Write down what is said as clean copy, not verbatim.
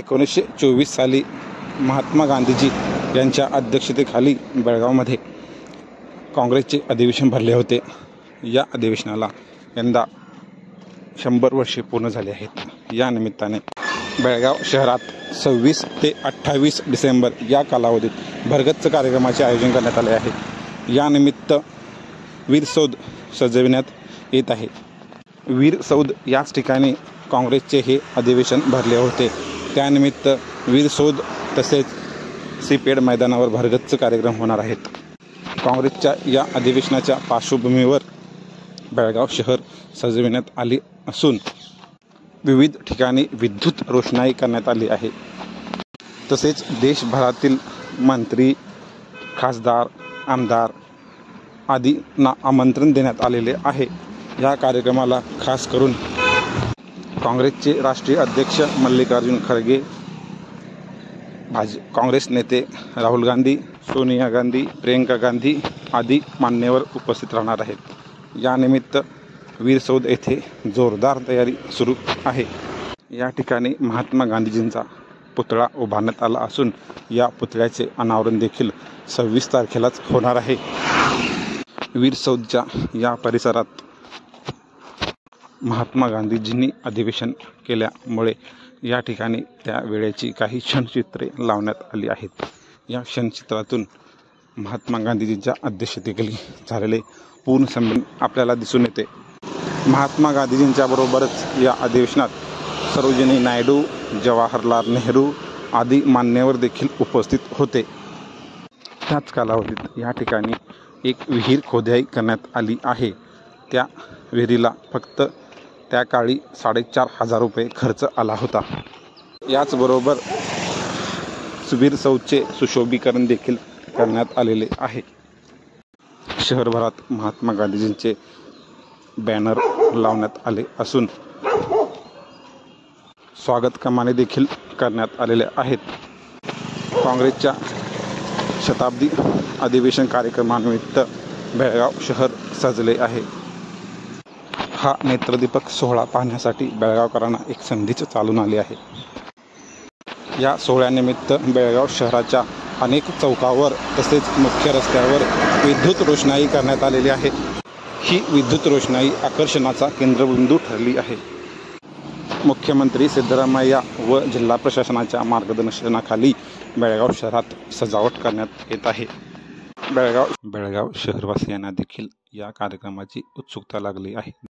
1924 साली महात्मा गांधीजी यांच्या अध्यक्षतेखाली बेळगावमध्ये काँग्रेसचे अधिवेशन भरले होते। या अधिवेशनाला यंदा 100 वर्षे पूर्ण झाली आहेत। या निमित्ताने बेळगाव शहरात 26 ते 28 डिसेंबर या कालावधीत भरगच्च कार्यक्रमाचे आयोजन करण्यात आले आहे। या निमित्त वीर सौध सजविण्यात येत आहे। वीर सौध याच ठिकाणी काँग्रेसचे हे अधिवेशन भरले होते। त्यानिमित्त वीर सौध तसेच सीपेड मैदानावर भरगच्च कार्यक्रम होणार आहेत। काँग्रेसच्या या अधिवेशनाच्या पार्श्वभूमीवर बेळगाव शहर सजविण्यात आले असून विविध ठिकाणी विद्युत रोषणाई करण्यात आली आहे। तसेच देशभरातील मंत्री, खासदार, आमदार आदींना आमंत्रण देण्यात आलेले आहे। या कार्यक्रमाला खास करून काँग्रेसचे राष्ट्रीय अध्यक्ष मल्लिकार्जुन खरगे, काँग्रेस नेते राहुल गांधी, सोनिया गांधी, प्रियंका गांधी आदी मान्यवर उपस्थित राहणार आहेत। या निमित्त वीर सौध येथे जोरदार तयारी सुरू आहे। या ठिकाणी महात्मा गांधीजींचा पुतळा उभारण्यात आला असून या पुतळ्याचे अनावरण देखील 26 तारखेलाच होणार आहे। वीर सौधच्या या परिसरात महात्मा गांधीजींनी अधिवेशन केल्यामुळे या ठिकाणी त्या वेळेची काही क्षणचित्रे लावण्यात आली आहेत। या क्षणचित्रातून महात्मा गांधीजींच्या अध्यक्षतेखाली झालेले पूर्ण संमेलन आपल्याला दिसून येते। महात्मा गांधीजींच्या बरोबरच या अधिवेशनात सरोजिनी नायडू, जवाहरलाल नेहरू आदी मान्यवर देखील उपस्थित होते। त्याच कालावधीत या ठिकाणी एक विहीर खोदाई करण्यात आली आहे। त्या विहिरीला फक्त त्या काळी 4,500 रुपये खर्च आला होता। याचबरोबर वीर सौधचे सुशोभीकरण देखील करण्यात आलेले आहे। शहरभरात महात्मा गांधीजींचे बॅनर लावण्यात आले असून स्वागत कमाने देखील करण्यात आलेले आहेत। काँग्रेसच्या शताब्दी अधिवेशन कार्यक्रमानिमित्त बेळगाव शहर सजले आहे। हा नेत्रदीपक सोहळा पाहण्यासाठी बेळगावकरांना एक संधीच चालून आली आहे। या सोहळ्यानिमित्त बेळगाव शहराच्या अनेक चौकावर तसेच मुख्य रस्त्यावर विद्युत रोषणाई करण्यात आलेली आहे। ही विद्युत रोषणाई आकर्षणाचा केंद्रबिंदू ठरली आहे। मुख्यमंत्री सिद्धरामय्या व जिल्हा प्रशासनाच्या मार्गदर्शनाखाली बेळगाव शहरात सजावट करण्यात येत आहे। बेळगाव शहरवासियांना देखील या कार्यक्रमाची उत्सुकता लागली आहे।